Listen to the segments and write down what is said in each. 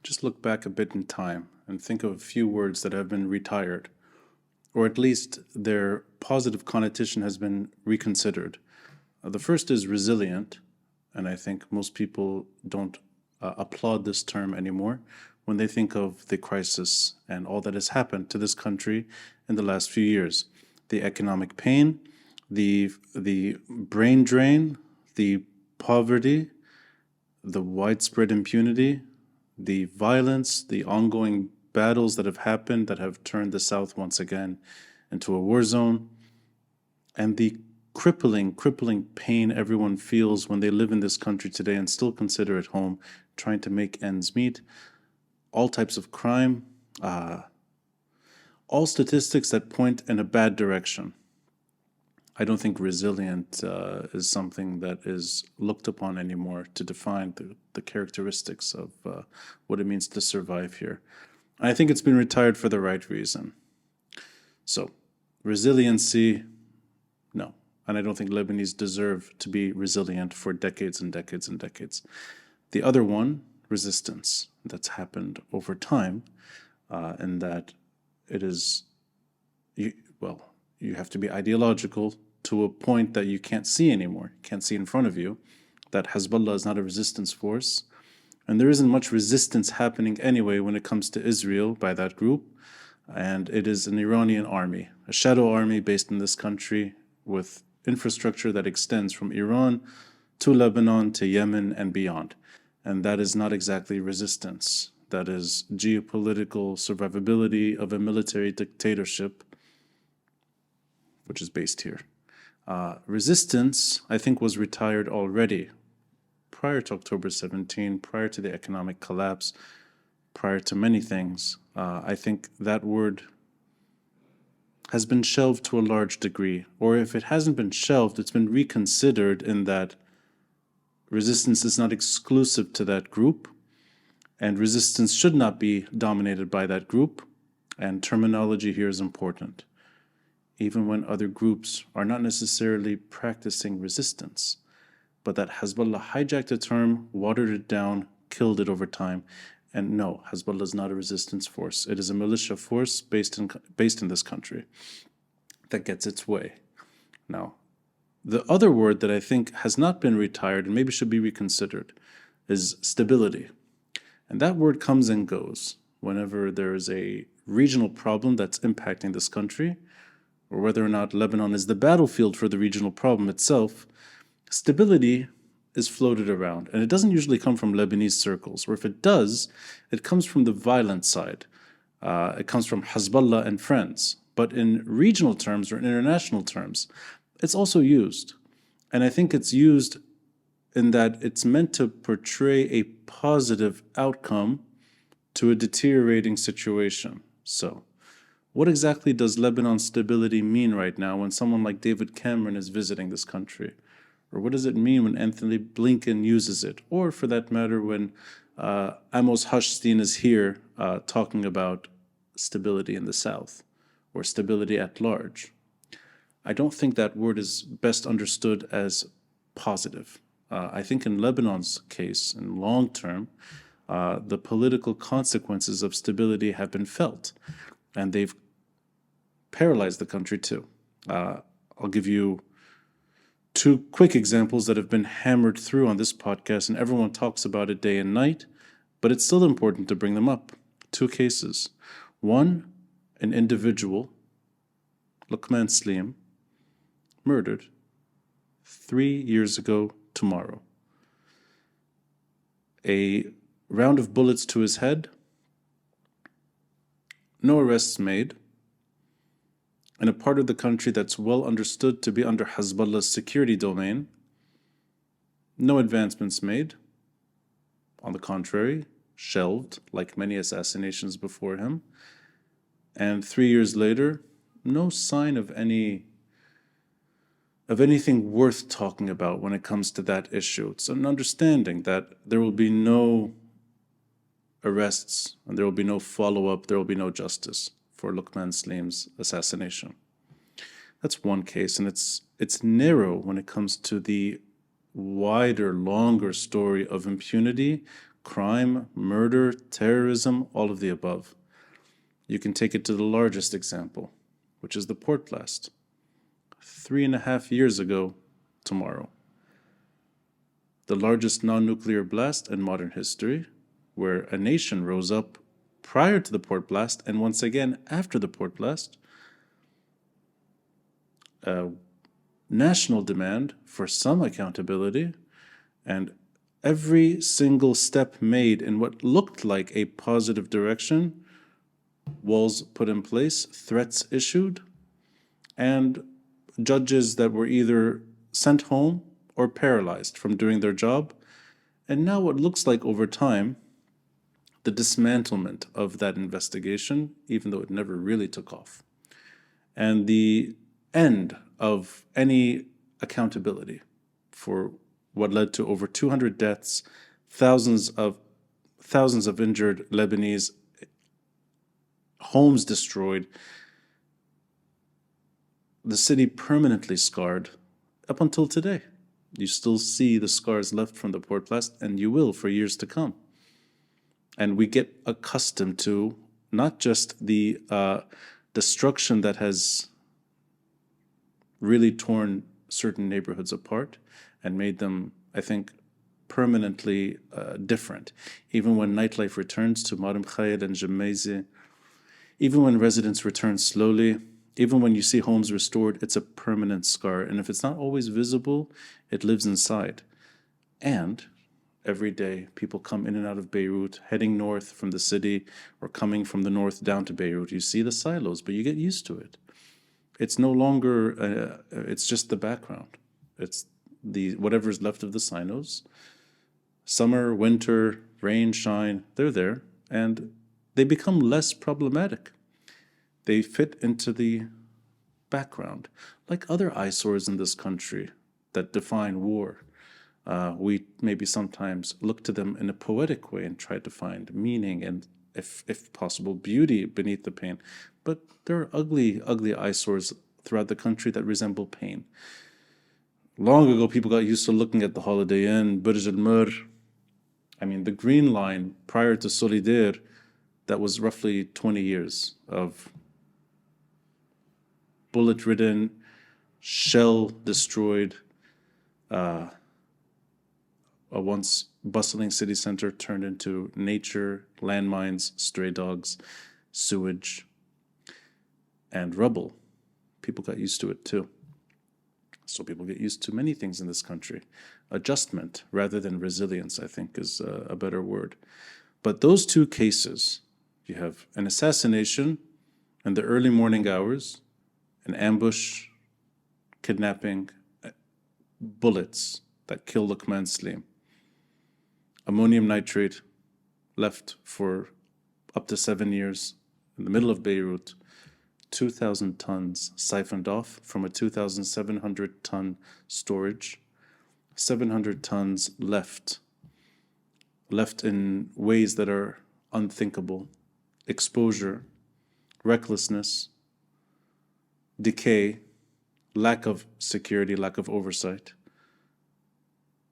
just look back a bit in time and think of a few words that have been retired, or at least their positive connotation has been reconsidered. The first is resilient, and I think most people don't applaud this term anymore when they think of the crisis and all that has happened to this country in the last few years. The economic pain, the brain drain, the poverty, the widespread impunity, the violence, the ongoing battles that have happened that have turned the South once again into a war zone, and the crippling pain everyone feels when they live in this country today and still consider it home, trying to make ends meet, all types of crime, all statistics that point in a bad direction. I don't think resilient is something that is looked upon anymore to define the characteristics of what it means to survive here. I think it's been retired for the right reason. So, resiliency, no. And I don't think Lebanese deserve to be resilient for decades and decades and decades. The other one, resistance, that's happened over time, in that it is, you have to be ideological to a point that you can't see anymore, can't see in front of you, that Hezbollah is not a resistance force. And there isn't much resistance happening anyway when it comes to Israel by that group. And it is an Iranian army, a shadow army based in this country with infrastructure that extends from Iran to Lebanon to Yemen and beyond. And that is not exactly resistance. That is geopolitical survivability of a military dictatorship, which is based here. Resistance, I think, was retired already prior to October 17, prior to the economic collapse, prior to many things. I think that word has been shelved to a large degree, or if it hasn't been shelved, it's been reconsidered in that resistance is not exclusive to that group, and resistance should not be dominated by that group, and terminology here is important. Even when other groups are not necessarily practicing resistance, but that Hezbollah hijacked a term, watered it down, killed it over time. And no, Hezbollah is not a resistance force. It is a militia force based in this country that gets its way. Now, the other word that I think has not been retired and maybe should be reconsidered is stability. And that word comes and goes whenever there is a regional problem that's impacting this country, or whether or not Lebanon is the battlefield for the regional problem itself. Stability is floated around, and it doesn't usually come from Lebanese circles, or if it does, it comes from the violent side. It comes from Hezbollah and friends. But in regional terms or in international terms, it's also used. And I think it's used in that it's meant to portray a positive outcome to a deteriorating situation. So, what exactly does Lebanon stability mean right now when someone like David Cameron is visiting this country? Or what does it mean when Anthony Blinken uses it? Or for that matter, when Amos Hochstein is here talking about stability in the South or stability at large? I don't think that word is best understood as positive. I think in Lebanon's case, in long term, the political consequences of stability have been felt, and they've paralyzed the country too. I'll give you two quick examples that have been hammered through on this podcast, and everyone talks about it day and night, but it's still important to bring them up. Two cases. One, an individual, Lokman Slim, murdered 3 years ago tomorrow. A round of bullets to his head, no arrests made, in a part of the country that's well understood to be under Hezbollah's security domain, no advancements made. On the contrary, shelved, like many assassinations before him. And 3 years later, no sign of anything worth talking about when it comes to that issue. It's an understanding that there will be no arrests and there will be no follow-up, there will be no justice for Lokman Slim's assassination. That's one case, and it's narrow when it comes to the wider, longer story of impunity crime, murder, terrorism, all of the above. You can take it to the largest example, which is the port blast. 3.5 years ago tomorrow. The largest non-nuclear blast in modern history, where a nation rose up prior to the port blast and once again after the port blast. National demand for some accountability, and every single step made in what looked like a positive direction, walls put in place, threats issued, and judges that were either sent home or paralyzed from doing their job. And now what looks like over time, the dismantlement of that investigation, even though it never really took off, and the end of any accountability for what led to over 200 deaths, thousands of injured Lebanese, homes destroyed, the city permanently scarred up until today. You still see the scars left from the port blast, and you will for years to come. And we get accustomed to not just the destruction that has really torn certain neighborhoods apart and made them, I think, permanently different. Even when nightlife returns to Marim Khayed and Jemaisi, even when residents return slowly, even when you see homes restored, it's a permanent scar. And if it's not always visible, it lives inside. And every day, people come in and out of Beirut, heading north from the city or coming from the north down to Beirut. You see the silos, but you get used to it. It's no longer, it's just the background. It's the whatever's left of the silos. Summer, winter, rain, shine, they're there, and they become less problematic. They fit into the background, like other eyesores in this country that define war. We maybe sometimes look to them in a poetic way and try to find meaning and, if possible, beauty beneath the pain. But there are ugly, ugly eyesores throughout the country that resemble pain. Long ago, people got used to looking at the Holiday Inn, Burj Al Mur. I mean, the Green Line prior to Solidaire, that was roughly 20 years of bullet-ridden, shell-destroyed, a once bustling city center turned into nature, landmines, stray dogs, sewage, and rubble. People got used to it too. So people get used to many things in this country. Adjustment rather than resilience, I think, is a better word. But those two cases, you have an assassination in the early morning hours, an ambush, kidnapping, bullets that kill Lokman Slim. Ammonium nitrate left for up to 7 years in the middle of Beirut. 2,000 tons siphoned off from a 2,700-ton storage. 700 tons left in ways that are unthinkable. Exposure, recklessness, decay, lack of security, lack of oversight.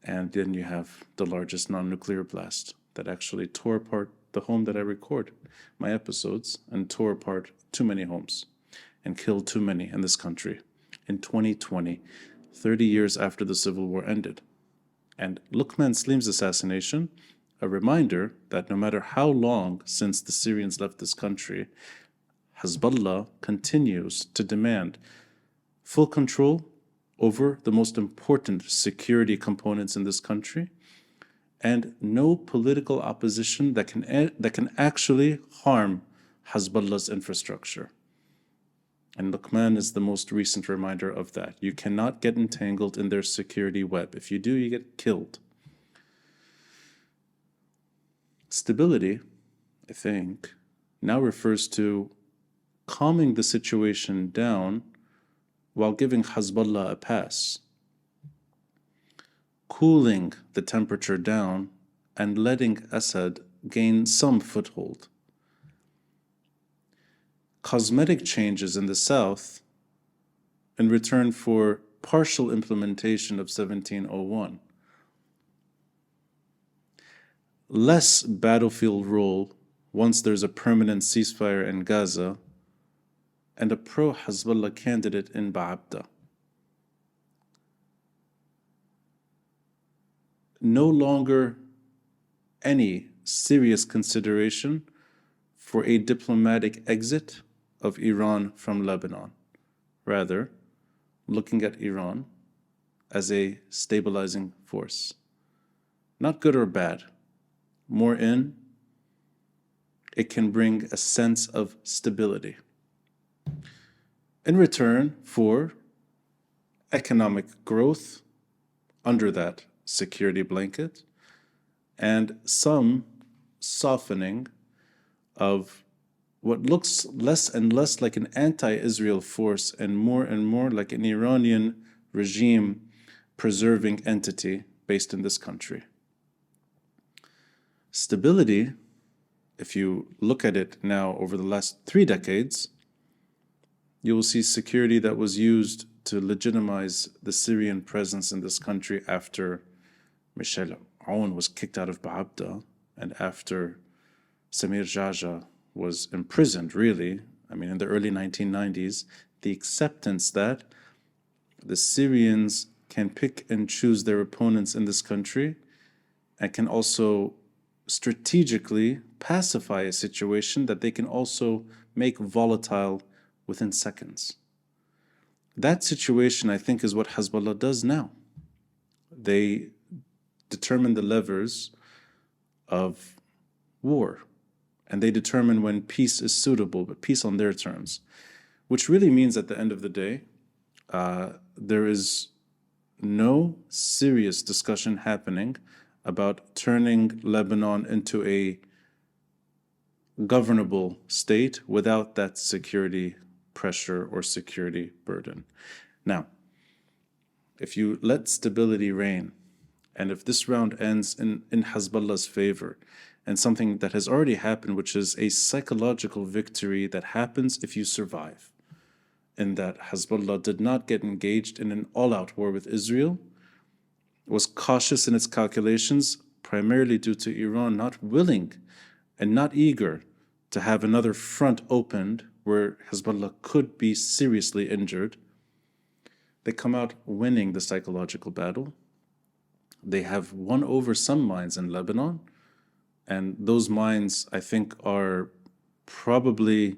And then you have the largest non-nuclear blast that actually tore apart the home that I record my episodes and tore apart too many homes and killed too many in this country in 2020, 30 years after the Civil War ended. And Lokman Slim's assassination, a reminder that no matter how long since the Syrians left this country, Hezbollah continues to demand full control over the most important security components in this country, and no political opposition that can actually harm Hezbollah's infrastructure. And Lokman is the most recent reminder of that. You cannot get entangled in their security web. If you do, you get killed. Stability, I think, now refers to calming the situation down while giving Hezbollah a pass, cooling the temperature down and letting Assad gain some foothold. Cosmetic changes in the south in return for partial implementation of 1701. less battlefield role once there's a permanent ceasefire in Gaza, and a pro-Hezbollah candidate in Ba'abda. No longer any serious consideration for a diplomatic exit of Iran from Lebanon. Rather, looking at Iran as a stabilizing force. Not good or bad. More it can bring a sense of stability. In return for economic growth under that security blanket, and some softening of what looks less and less like an anti-Israel force and more like an Iranian regime preserving entity based in this country. Stability, if you look at it now over the last 3 decades, you will see security that was used to legitimize the Syrian presence in this country after Michel Aoun was kicked out of Ba'abda and after Samir Jaja was imprisoned, really, in the early 1990s, the acceptance that the Syrians can pick and choose their opponents in this country and can also strategically pacify a situation that they can also make volatile within seconds. That situation, I think, is what Hezbollah does now. They determine the levers of war, and they determine when peace is suitable, but peace on their terms, which really means at the end of the day, there is no serious discussion happening about turning Lebanon into a governable state without that security pressure or security burden. Now, if you let stability reign, and if this round ends in Hezbollah's favor, and something that has already happened, which is a psychological victory that happens if you survive, in that Hezbollah did not get engaged in an all-out war with Israel, was cautious in its calculations, primarily due to Iran not willing and not eager to have another front opened where Hezbollah could be seriously injured. They come out winning the psychological battle. They have won over some minds in Lebanon, and those minds, I think, are probably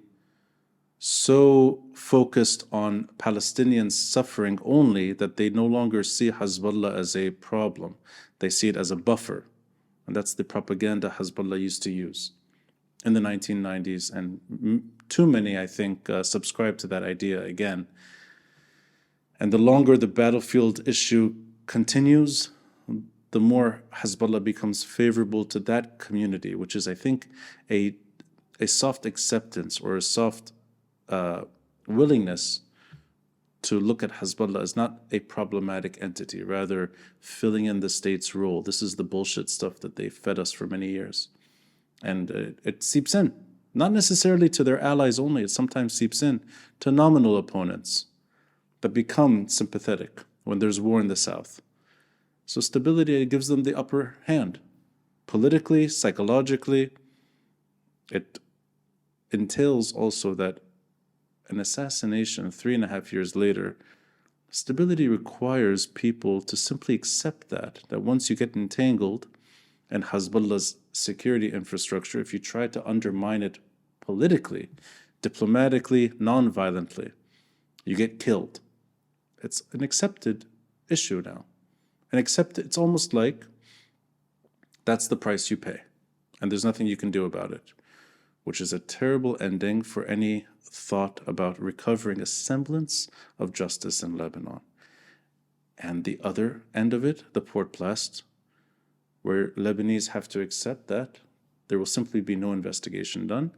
so focused on Palestinian suffering only that they no longer see Hezbollah as a problem. They see it as a buffer. And that's the propaganda Hezbollah used to use in the 1990s. And too many, I think, subscribe to that idea again. And the longer the battlefield issue continues, the more Hezbollah becomes favorable to that community, which is, I think, a soft acceptance or a soft willingness to look at Hezbollah as not a problematic entity, rather filling in the state's role. This is the bullshit stuff that they fed us for many years. And it seeps in, not necessarily to their allies only, it sometimes seeps in to nominal opponents that become sympathetic when there's war in the south. So stability gives them the upper hand. Politically, psychologically, it entails also that an assassination 3.5 years later, stability requires people to simply accept that once you get entangled in Hezbollah's security infrastructure, if you try to undermine it politically, diplomatically, non-violently, you get killed. It's an accepted issue now. It's almost like that's the price you pay, and there's nothing you can do about it, which is a terrible ending for any thought about recovering a semblance of justice in Lebanon. And the other end of it, the Port Blast, where Lebanese have to accept that there will simply be no investigation done,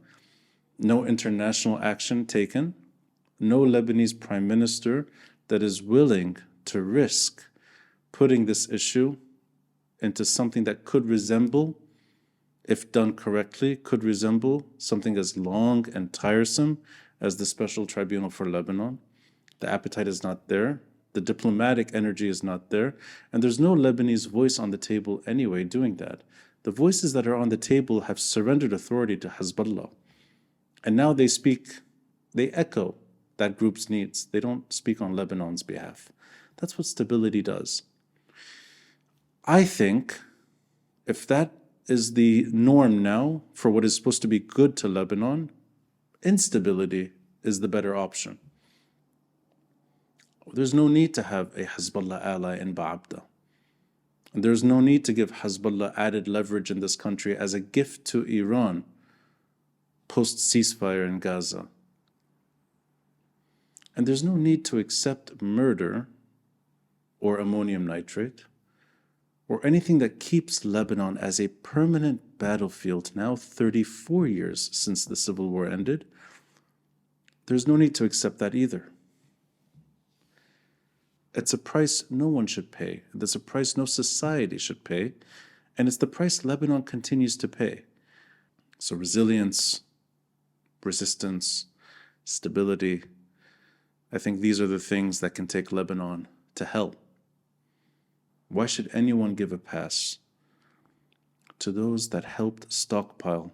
no international action taken, no Lebanese prime minister that is willing to risk putting this issue into something that could resemble, if done correctly, could resemble something as long and tiresome as the Special Tribunal for Lebanon. The appetite is not there. The diplomatic energy is not there. And there's no Lebanese voice on the table anyway doing that. The voices that are on the table have surrendered authority to Hezbollah. And now they echo that group's needs. They don't speak on Lebanon's behalf. That's what stability does. I think if that is the norm now for what is supposed to be good to Lebanon, instability is the better option. There's no need to have a Hezbollah ally in Ba'abda. And there's no need to give Hezbollah added leverage in this country as a gift to Iran post-ceasefire in Gaza. And there's no need to accept murder or ammonium nitrate or anything that keeps Lebanon as a permanent battlefield now 34 years since the civil war ended. There's no need to accept that either. It's a price no one should pay. It's a price no society should pay. And it's the price Lebanon continues to pay. So resilience, resistance, stability, I think these are the things that can take Lebanon to hell. Why should anyone give a pass to those that helped stockpile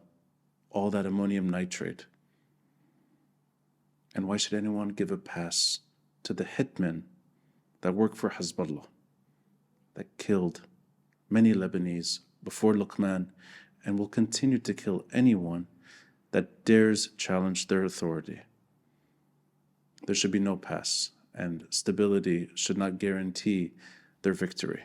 all that ammonium nitrate? And why should anyone give a pass to the hitmen that work for Hezbollah, that killed many Lebanese before Lokman and will continue to kill anyone that dares challenge their authority? There should be no pass, and stability should not guarantee their victory.